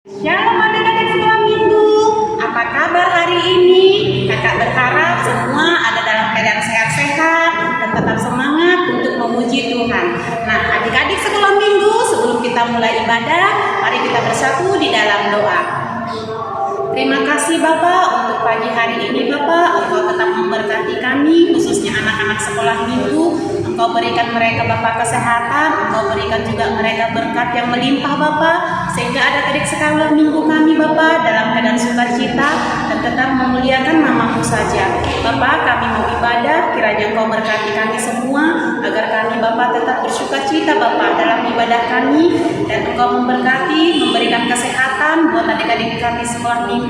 Shalom adik-adik sekolah minggu, apa kabar hari ini? Kakak berharap semua ada dalam keadaan sehat-sehat dan tetap semangat untuk memuji Tuhan. Nah, adik-adik sekolah minggu, sebelum kita mulai ibadah, mari kita bersatu di dalam doa. Terima kasih Bapak untuk pagi hari ini Bapak, Engkau tetap memberkati kami, khususnya anak-anak sekolah minggu. Engkau berikan mereka Bapak kesehatan, Engkau berikan juga mereka berkat yang melimpah Bapak, sehingga adik-adik sekolah minggu kami Bapak dalam keadaan sukacita dan tetap memuliakan nama-Mu saja. Bapak, kami mau ibadah, kiranya Engkau berkati kami semua, agar kami Bapak tetap bersukacita Bapak dalam ibadah kami, dan Engkau memberkati, memberikan kesehatan buat adik-adik kami sekolah minggu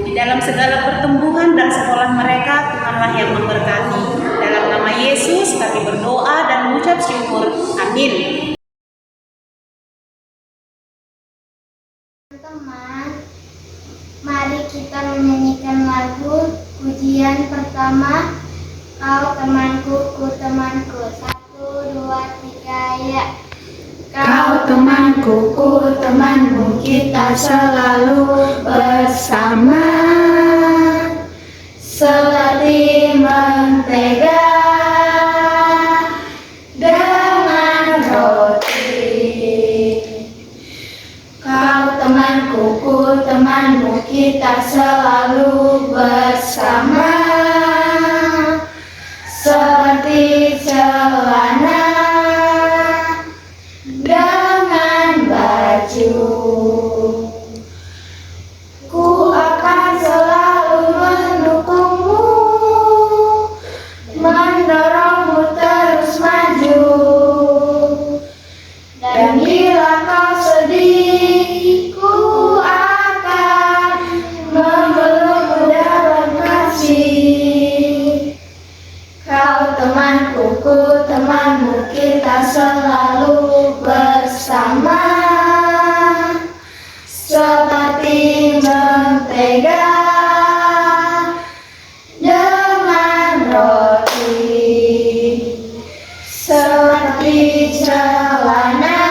di dalam segala pertumbuhan dan sekolah mereka. Tuhanlah yang memberkati. Dalam nama Yesus kami berdoa dan mengucap syukur. Amin. Teman-teman, mari kita menyanyikan lagu pujian pertama, Kau temanku, ku temanku. 1, 2, 3, ya. Kau temanku, ku temanmu, kita selalu bersama, seperti mentega dengan roti. Kau temanku, ku temanmu, kita selalu bersama, seperti celana dengan baju. Ku akan selalu mendukungmu, mendorongmu terus maju. Dan bila kau sedih, ku akan memelukmu dalam kasih. Kau temanku, ku temanmu, kita selalu bersama, seperti mentega dengan roti, seperti celana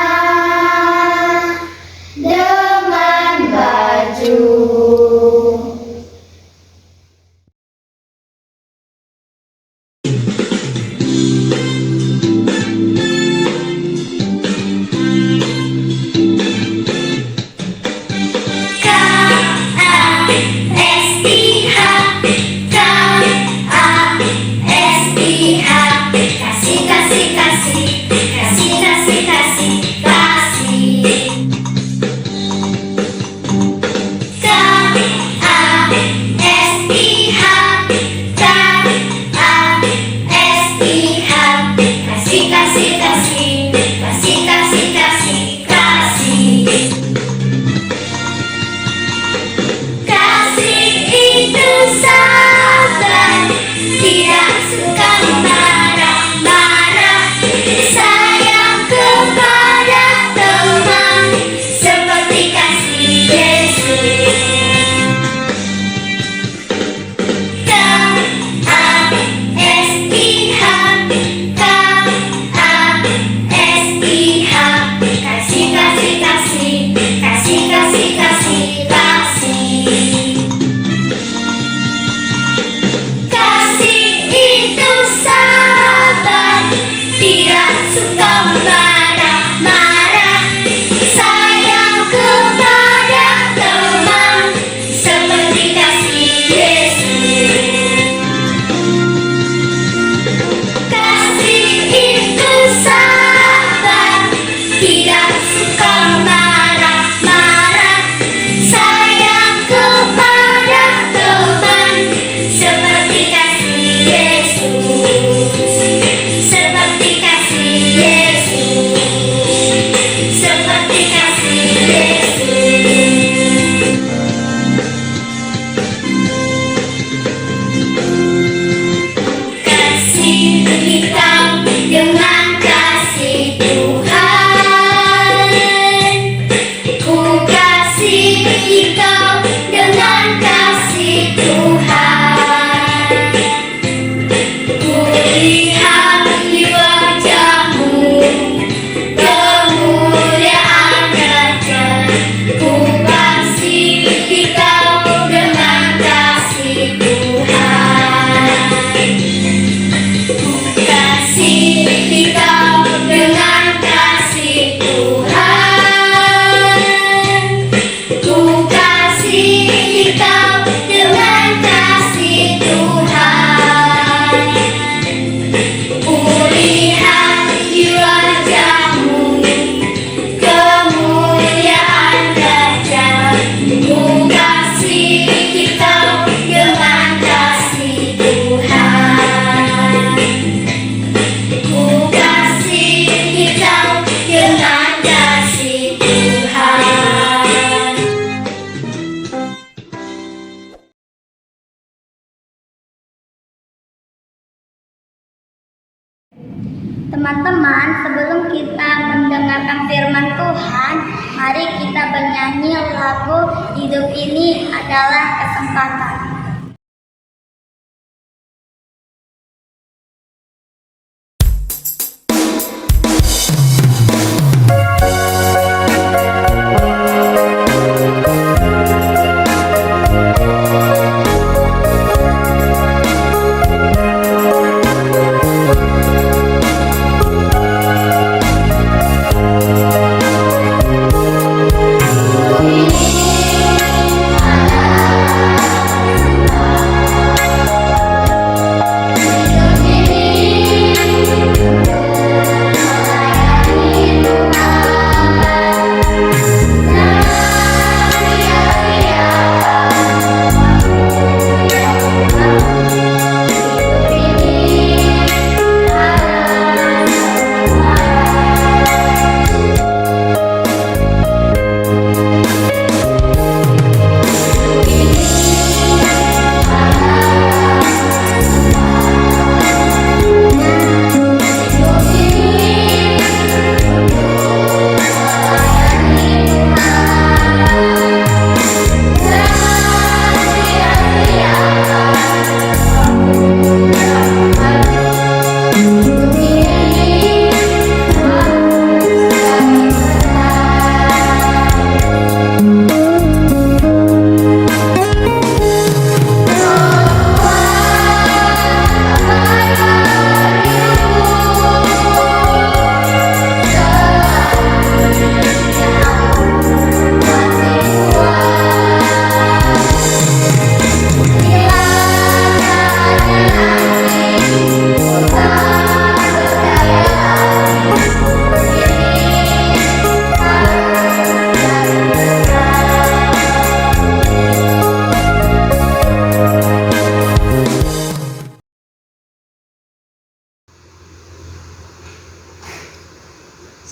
mendengarkan firman Tuhan, mari kita bernyanyi lagu Hidup Ini Adalah Kesempatan.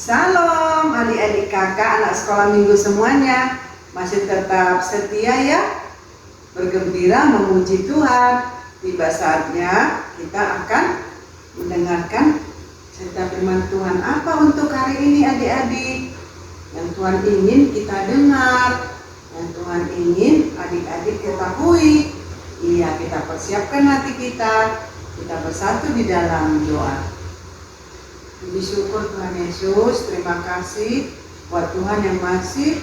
Salam adik-adik kakak, anak sekolah minggu semuanya. Masih tetap setia ya, bergembira memuji Tuhan. Tiba saatnya kita akan mendengarkan cerita firman Tuhan. Apa untuk hari ini adik-adik? Yang Tuhan ingin kita dengar, yang Tuhan ingin adik-adik ketahui. Iya, kita persiapkan hati kita bersatu di dalam doa. Puji syukur Tuhan Yesus, terima kasih buat Tuhan yang masih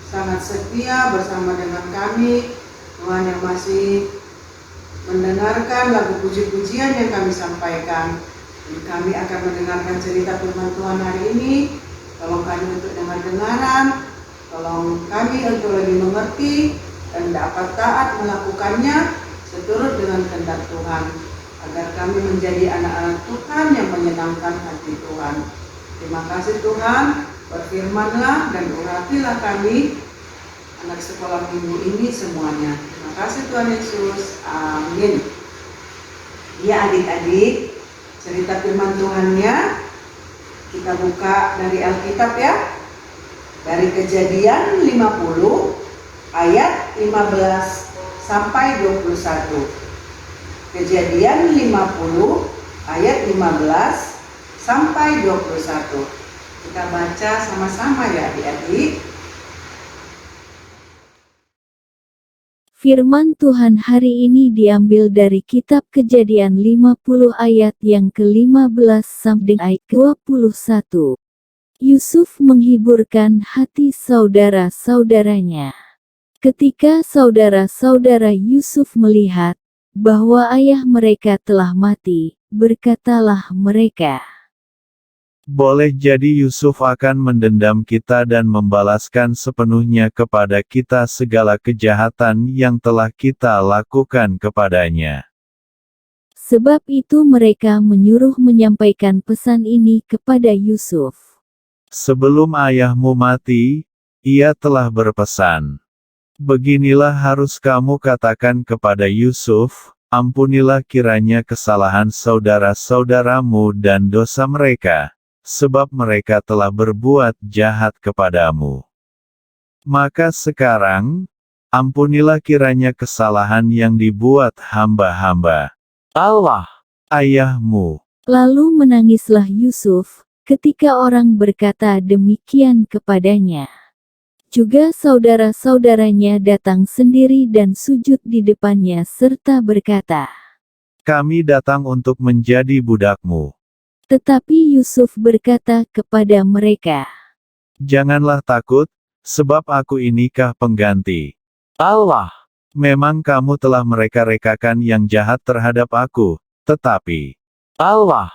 sangat setia bersama dengan kami. Tuhan yang masih mendengarkan lagu puji-pujian yang kami sampaikan. Kami akan mendengarkan cerita firman Tuhan hari ini. Tolong kami untuk dengar-dengaran, tolong kami untuk lebih mengerti dan dapat taat melakukannya seturut dengan kehendak Tuhan, agar kami menjadi anak-anak Tuhan yang menyenangkan hati Tuhan. Terima kasih Tuhan, berfirmanlah dan uratilah kami, anak sekolah minggu ini semuanya. Terima kasih Tuhan Yesus, amin. Ya adik-adik, cerita firman Tuhannya kita buka dari Alkitab ya. Dari Kejadian 50 ayat 15 sampai 21. Kejadian 50 ayat 15 sampai 21. Kita baca sama-sama ya adik-adik. Firman Tuhan hari ini diambil dari kitab Kejadian 50 ayat yang ke-15 sampai ke-21. Yusuf menghiburkan hati saudara-saudaranya. Ketika saudara-saudara Yusuf melihat bahwa ayah mereka telah mati, berkatalah mereka, "Boleh jadi Yusuf akan mendendam kita dan membalaskan sepenuhnya kepada kita segala kejahatan yang telah kita lakukan kepadanya." Sebab itu mereka menyuruh menyampaikan pesan ini kepada Yusuf. "Sebelum ayahmu mati, ia telah berpesan. Beginilah harus kamu katakan kepada Yusuf, ampunilah kiranya kesalahan saudara-saudaramu dan dosa mereka, sebab mereka telah berbuat jahat kepadamu. Maka sekarang, ampunilah kiranya kesalahan yang dibuat hamba-hamba Allah, ayahmu." Lalu menangislah Yusuf, Ketika orang berkata demikian kepadanya, juga saudara-saudaranya datang sendiri dan sujud di depannya serta berkata, Kami datang untuk menjadi budakmu. tetapi Yusuf berkata kepada mereka, Janganlah takut, sebab aku inikah pengganti Allah. Memang kamu telah mereka-rekakan yang jahat terhadap aku, tetapi Allah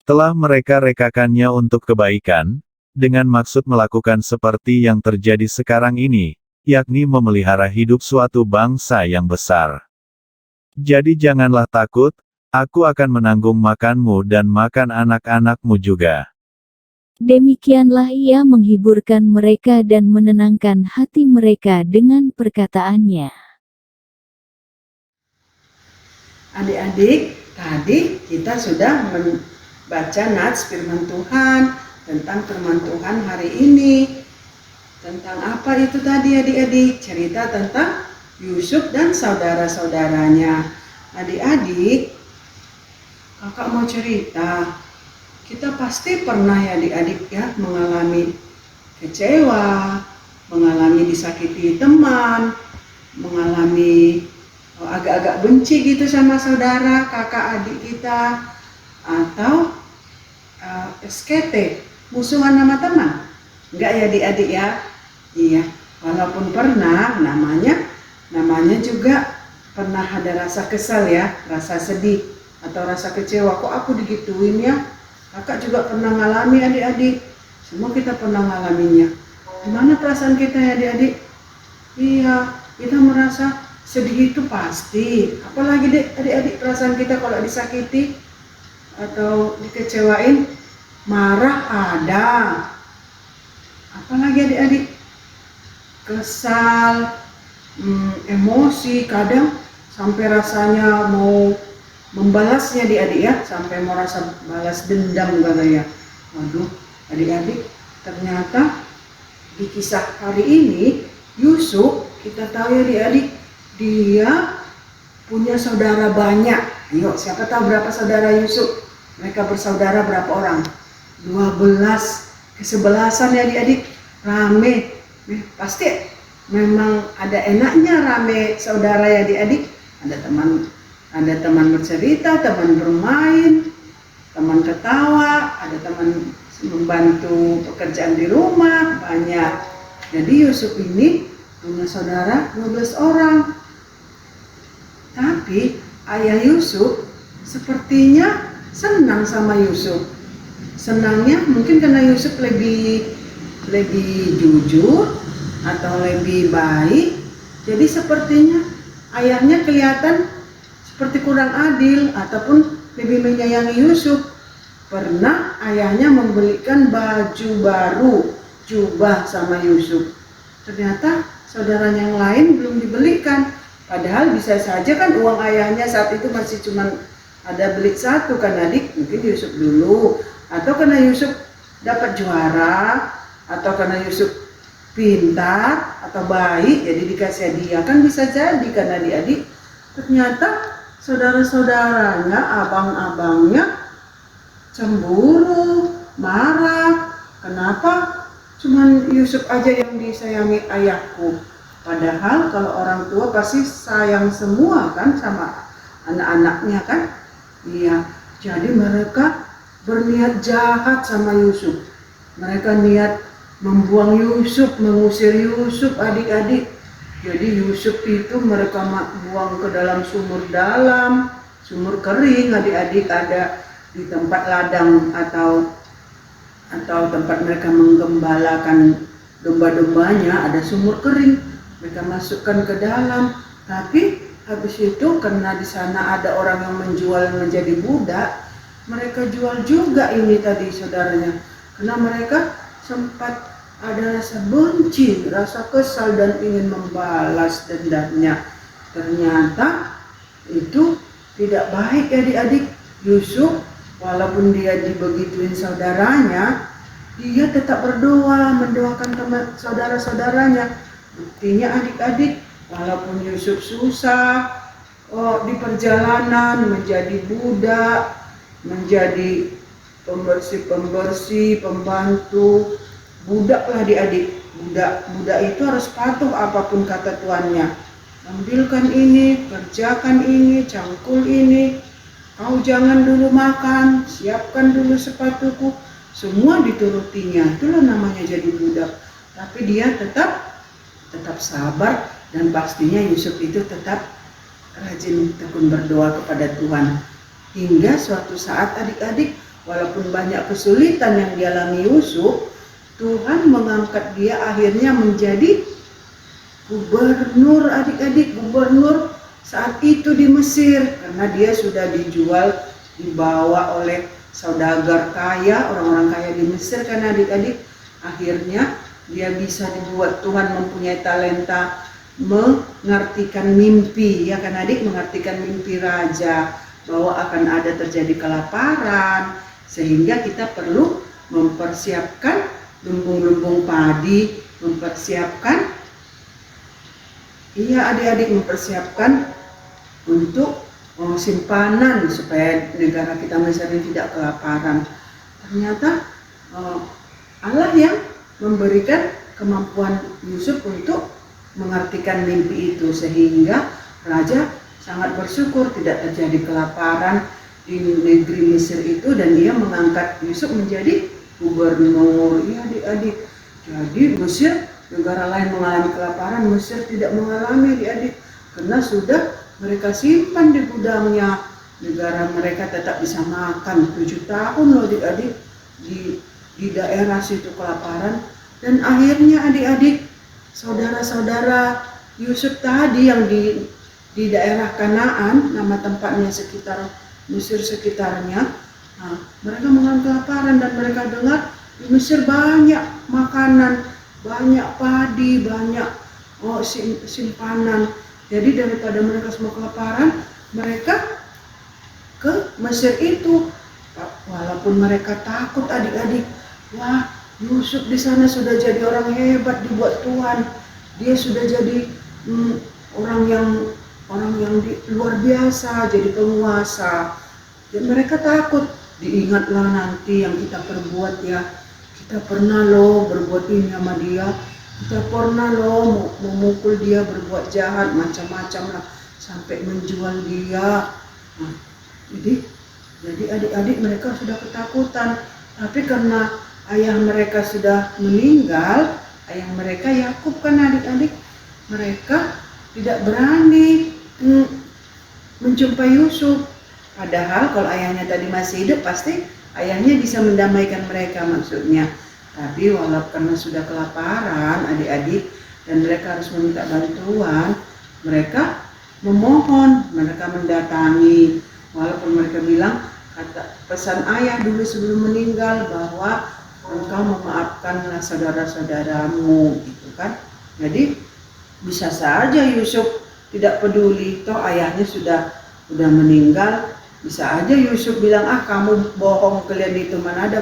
telah mereka-rekakannya untuk kebaikan, dengan maksud melakukan seperti yang terjadi sekarang ini, yakni memelihara hidup suatu bangsa yang besar. Jadi janganlah takut, aku akan menanggung makanmu dan makan anak-anakmu juga. demikianlah ia menghiburkan mereka dan menenangkan hati mereka dengan perkataannya. Adik-adik, tadi kita sudah membaca nats firman Tuhan tentang firman Tuhan hari ini. Tentang apa itu tadi adik-adik? Cerita tentang Yusuf dan saudara-saudaranya. Adik-adik, kakak mau cerita. Kita pasti pernah ya adik-adik ya mengalami kecewa, mengalami disakiti teman, mengalami agak-agak benci gitu sama saudara, kakak adik kita, atau SKT, musuhan sama teman. Enggak ya adik-adik ya? Iya, walaupun pernah, namanya juga pernah ada rasa kesal ya, rasa sedih atau rasa kecewa. Kok aku digituin ya? Kakak juga pernah ngalami adik-adik. Semua kita pernah ngalaminya. Gimana perasaan kita ya adik-adik? Iya, kita merasa sedih itu pasti. Apalagi adik-adik perasaan kita kalau disakiti atau dikecewain, marah ada. Apalagi adik-adik kesal, emosi, kadang sampai rasanya mau membalasnya adik-adik ya, sampai mau rasa balas dendam katanya. Waduh, adik-adik, ternyata di kisah hari ini Yusuf, kita tahu ya adik-adik, dia punya saudara banyak. Ayo, siapa tahu berapa saudara Yusuf? Mereka bersaudara berapa orang? 12. Kesebelasan ya adik-adik. Rame. Pasti memang ada enaknya rame saudara ya adik-adik. Ada teman bercerita, teman bermain, teman ketawa, ada teman membantu pekerjaan di rumah, banyak. Jadi Yusuf ini punya saudara 12 orang. Tapi ayah Yusuf sepertinya senang sama Yusuf. Senangnya mungkin karena Yusuf lebih jujur atau lebih baik. Jadi sepertinya ayahnya kelihatan seperti kurang adil ataupun lebih menyayangi Yusuf. Pernah ayahnya membelikan baju baru, jubah sama Yusuf. Ternyata saudara yang lain belum dibelikan. Padahal bisa saja kan uang ayahnya saat itu masih cuma ada beli satu kan adik, mungkin Yusuf dulu. Atau karena Yusuf dapat juara, atau karena Yusuf pintar atau baik jadi dikasih hadiah, kan bisa jadi kan adik-adik. Ternyata saudara-saudaranya, abang-abangnya cemburu, marah. Kenapa cuman Yusuf aja yang disayangi ayahku? Padahal kalau orang tua pasti sayang semua kan sama anak-anaknya kan? Iya, jadi mereka berniat jahat sama Yusuf. Mereka niat membuang Yusuf, mengusir Yusuf adik-adik. Jadi Yusuf itu mereka buang ke dalam sumur dalam, sumur kering adik-adik, ada di tempat ladang atau tempat mereka menggembalakan domba-dombanya, ada sumur kering. Mereka masukkan ke dalam, tapi habis itu karena di sana ada orang yang menjual menjadi budak, mereka jual juga ini tadi saudaranya. Karena mereka sempat ada rasa benci, rasa kesal dan ingin membalas dendamnya. Ternyata itu tidak baik adik-adik. Yusuf walaupun dia dibegituin saudaranya, dia tetap berdoa, mendoakan teman saudara-saudaranya. Buktinya adik-adik, walaupun Yusuf susah, di perjalanan menjadi budak, menjadi pembersih, pembantu, budak lah adik-adik. Budak itu harus patuh apapun kata tuannya. Ambilkan ini, kerjakan ini, cangkul ini. Kau jangan dulu makan, siapkan dulu sepatuku. Semua diturutinya. Itulah namanya jadi budak. Tapi dia tetap sabar, dan pastinya Yusuf itu tetap rajin tekun berdoa kepada Tuhan. Hingga suatu saat adik-adik, walaupun banyak kesulitan yang dialami Yusuf, Tuhan mengangkat dia akhirnya menjadi gubernur adik-adik, gubernur saat itu di Mesir, karena dia sudah dibawa oleh saudagar kaya, orang-orang kaya di Mesir. Karena adik-adik akhirnya dia bisa dibuat Tuhan mempunyai talenta mengartikan mimpi, ya kan adik, mengartikan mimpi raja bahwa akan ada terjadi kelaparan, sehingga kita perlu mempersiapkan lumbung-lumbung padi, mempersiapkan, iya adik-adik, mempersiapkan untuk simpanan supaya negara kita Mesir ini tidak kelaparan. Ternyata Allah yang memberikan kemampuan Yusuf untuk mengartikan mimpi itu, sehingga raja sangat bersyukur tidak terjadi kelaparan di negeri Mesir itu, dan dia mengangkat Yusuf menjadi gubernur. Ya adik-adik, jadi Mesir, negara lain mengalami kelaparan, Mesir tidak mengalami adik-adik, karena sudah mereka simpan di gudangnya. Negara mereka tetap bisa makan 7 tahun loh adik-adik di daerah situ kelaparan. Dan akhirnya adik-adik, saudara-saudara Yusuf tadi yang di daerah Kanaan, nama tempatnya sekitar Mesir sekitarnya, mereka mengalami kelaparan, dan mereka dengar di Mesir banyak makanan, banyak padi, banyak simpanan. Jadi daripada mereka semua kelaparan, mereka ke Mesir itu. Walaupun mereka takut adik-adik, wah Yusuf di sana sudah jadi orang hebat dibuat Tuhan. Dia sudah jadi orang yang luar biasa, jadi penguasa. Dan mereka takut. Diingatlah nanti yang kita perbuat ya. Kita pernah loh berbuat ini sama dia. Kita pernah loh memukul dia, berbuat jahat, macam-macam lah. Sampai menjual dia. Nah, jadi adik-adik mereka sudah ketakutan. Tapi karena ayah mereka sudah meninggal, ayah mereka Yakub kan adik-adik, mereka tidak berani menjumpai Yusuf. Padahal kalau ayahnya tadi masih hidup, pasti ayahnya bisa mendamaikan mereka maksudnya. Tapi walaupun karena sudah kelaparan adik-adik dan mereka harus meminta bantuan, mereka memohon, mereka mendatangi. Walaupun mereka bilang, kata pesan ayah dulu sebelum meninggal bahwa engkau memaafkanlah saudara-saudaramu, gitu kan. Jadi bisa saja Yusuf tidak peduli, toh ayahnya sudah meninggal. Bisa aja Yusuf bilang, kamu bohong, kalian itu mana ada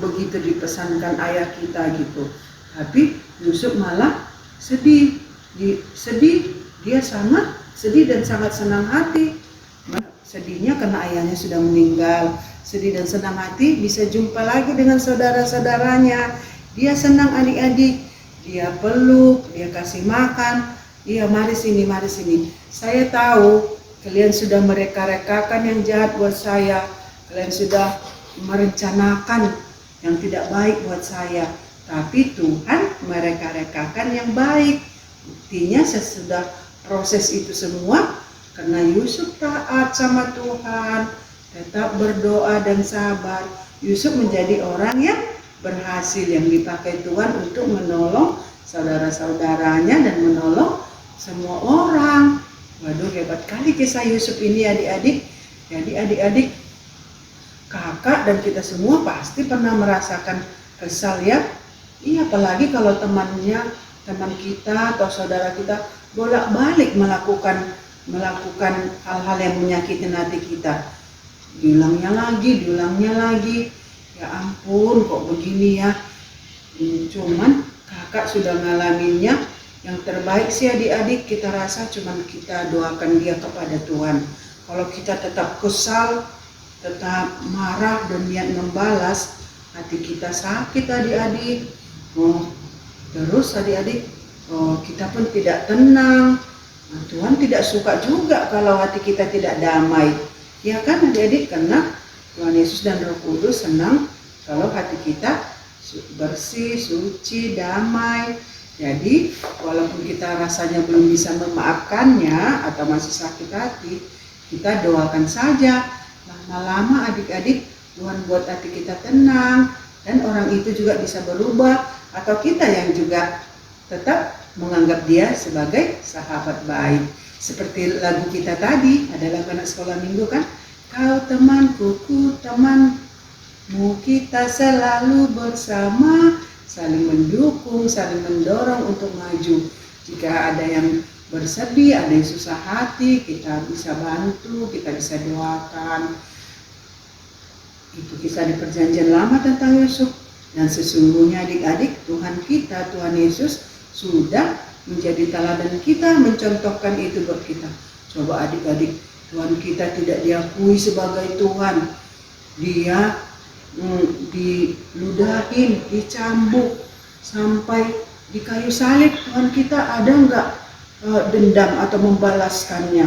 begitu dipesankan ayah kita gitu. Tapi Yusuf malah sedih, dia sangat sedih dan sangat senang hati. Sedihnya karena ayahnya sudah meninggal, sedih dan senang hati bisa jumpa lagi dengan saudara-saudaranya. Dia senang adik-adik, dia peluk, dia kasih makan. Iya, mari sini, saya tahu kalian sudah mereka-rekakan yang jahat buat saya. Kalian sudah merencanakan yang tidak baik buat saya. Tapi Tuhan mereka-rekakan yang baik. Buktinya sesudah proses itu semua, karena Yusuf taat sama Tuhan, tetap berdoa dan sabar, Yusuf menjadi orang yang berhasil, yang dipakai Tuhan untuk menolong saudara-saudaranya dan menolong semua orang. Waduh, hebat kali kisah Yusuf ini adik-adik. Jadi adik-adik, kakak dan kita semua pasti pernah merasakan kesal ya. Iya, apalagi kalau teman kita atau saudara kita bolak-balik melakukan hal-hal yang menyakiti hati kita. Diulangnya lagi. Ya ampun, kok begini ya. Cuman kakak sudah ngalaminnya. Yang terbaik sih adik-adik, kita rasa cuman kita doakan dia kepada Tuhan. Kalau kita tetap kesal, tetap marah dan niat membalas, hati kita sakit adik-adik. Terus adik-adik, kita pun tidak tenang. Nah, Tuhan tidak suka juga kalau hati kita tidak damai. Ya kan adik-adik, karena Tuhan Yesus dan Roh Kudus senang kalau hati kita bersih, suci, damai. Jadi walaupun kita rasanya belum bisa memaafkannya atau masih sakit hati, kita doakan saja. Lama-lama adik-adik, Tuhan buat hati kita tenang dan orang itu juga bisa berubah, atau kita yang juga tetap menganggap dia sebagai sahabat baik. Seperti lagu kita tadi, ada lagu anak sekolah minggu kan, kau temanku, ku temanmu, kita selalu bersama, saling mendukung, saling mendorong untuk maju. Jika ada yang bersedih, ada yang susah hati, kita bisa bantu, kita bisa doakan. Itu kisah di perjanjian lama tentang Yusuf. Dan sesungguhnya adik-adik, Tuhan kita, Tuhan Yesus sudah menjadi teladan kita, mencontohkan itu buat kita. Coba adik-adik, Tuhan kita tidak diakui sebagai Tuhan. Dia diludahin, dicambuk, sampai di kayu salib. Tuhan kita ada nggak dendam atau membalaskannya?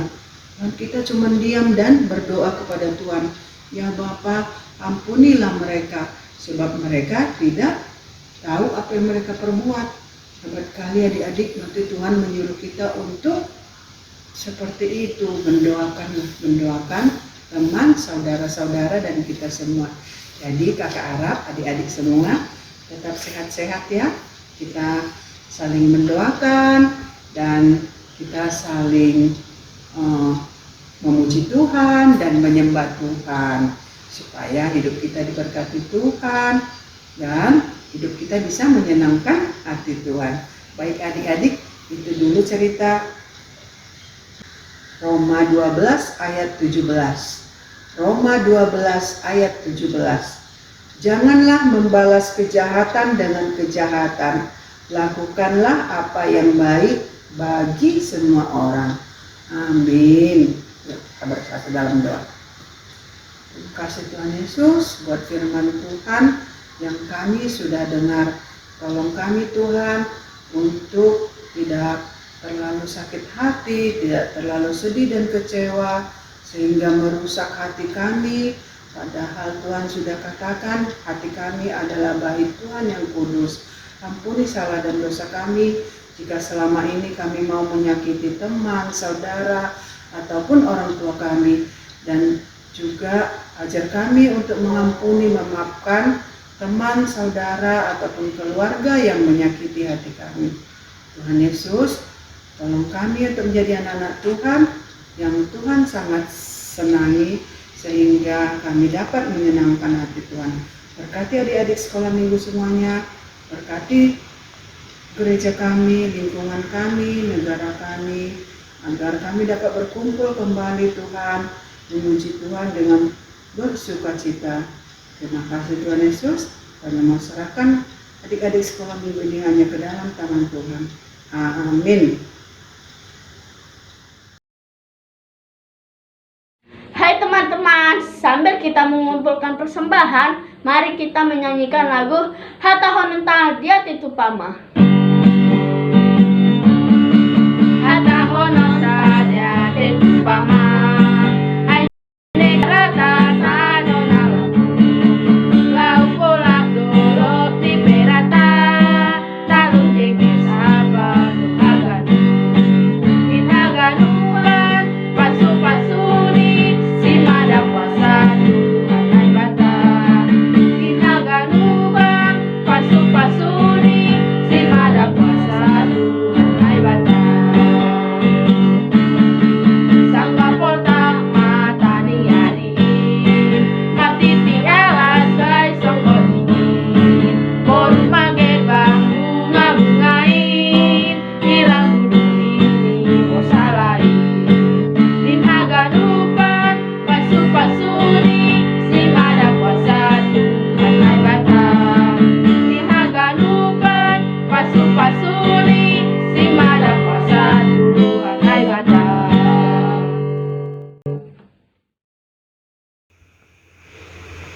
Dan kita cuma diam dan berdoa kepada Tuhan, ya Bapa, ampunilah mereka, sebab mereka tidak tahu apa yang mereka perbuat. Hebat kali adik-adik, nanti Tuhan menyuruh kita untuk seperti itu, mendoakan teman, saudara-saudara, dan kita semua. Jadi kakak harap adik-adik semua tetap sehat-sehat ya. Kita saling mendoakan dan kita saling memuji Tuhan dan menyembah Tuhan, supaya hidup kita diberkati Tuhan dan hidup kita bisa menyenangkan hati Tuhan. Baik adik-adik, itu dulu cerita Roma 12 ayat 17. Roma 12 ayat 17. Janganlah membalas kejahatan dengan kejahatan. Lakukanlah apa yang baik bagi semua orang. Amin. Kita bersatu dalam doa. Terima kasih Tuhan Yesus buat firman Tuhan yang kami sudah dengar. Tolong kami Tuhan untuk tidak terlalu sakit hati, tidak terlalu sedih dan kecewa sehingga merusak hati kami. Padahal Tuhan sudah katakan hati kami adalah bait Tuhan yang kudus. Ampuni salah dan dosa kami jika selama ini kami mau menyakiti teman, saudara, ataupun orang tua kami. Dan juga ajar kami untuk mengampuni, memaafkan teman, saudara, ataupun keluarga yang menyakiti hati kami. Tuhan Yesus, tolong kami untuk menjadi anak-anak Tuhan yang Tuhan sangat senangi, sehingga kami dapat menyenangkan hati Tuhan. Berkati adik-adik sekolah minggu semuanya, berkati gereja kami, lingkungan kami, negara kami, agar kami dapat berkumpul kembali Tuhan, memuji Tuhan dengan bersukacita. Terima kasih Tuhan Yesus. Kami mau serahkan adik-adik sekolah minggu ini hanya ke dalam tangan Tuhan. Amin. Hai teman-teman, sambil kita mengumpulkan persembahan, mari kita menyanyikan lagu Hata Honenta Dia Titu Pama. Hata Honenta Dia Titu Pama.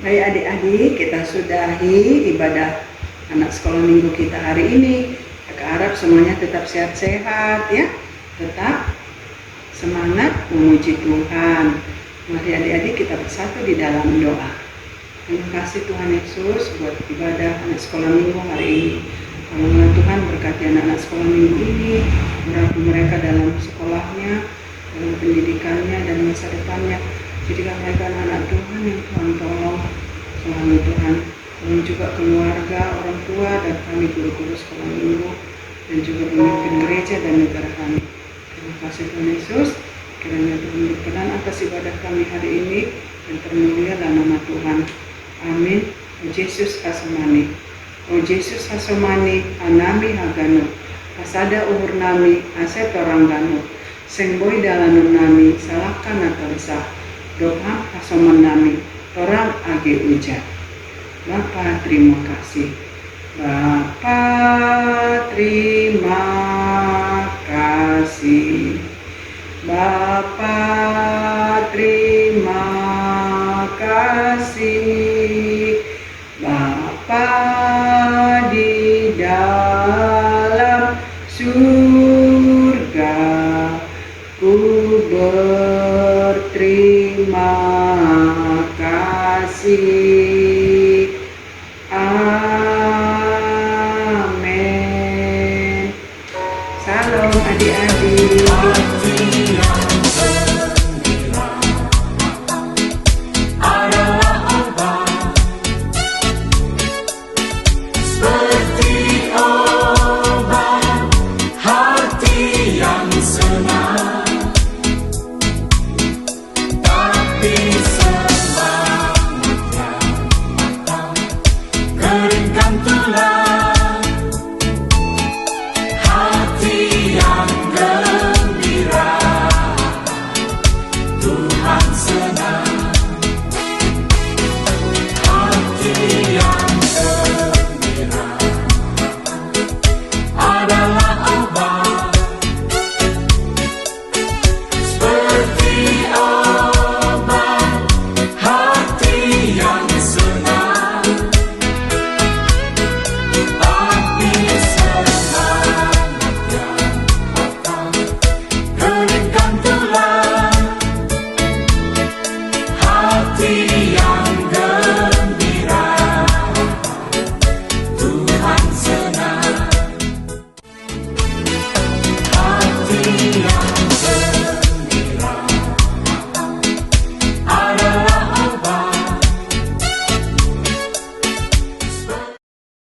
Hai adik-adik, kita sudahi ibadah anak sekolah minggu kita hari ini. Kakak harap semuanya tetap sehat-sehat ya, tetap semangat memuji Tuhan. Mari adik-adik kita bersatu di dalam doa. Terima kasih Tuhan Yesus buat ibadah anak sekolah minggu hari ini. Tolonglah Tuhan berkati anak-anak sekolah minggu ini, berkati mereka dalam sekolahnya, dalam pendidikannya dan masa depannya. Jadikan mereka anak-anak Tuhan yang Tuhan tolong selalu Tuhan. Tolong juga keluarga, orang tua, dan kami guru-guru sekolah minggu, dan juga pemimpin gereja dan negara kami. Terima kasih Tuhan Yesus. Kiranya Tuhan berkenan atas ibadah kami hari ini, dan termulialah nama Tuhan. Amin. O Yesus Hasomani. O Yesus Hasomani, anami hagano. Pasada uhur nami, aset orang gano. Sengboy dalanun nami, salahkan atau sah. Doa Hasoman nami, orang age uja. Bapa terima kasih. Bapa terima kasih. Bapa terima kasih. Bapa di dalam surga, ku berterima kasih. Amin. Salam adik-adik.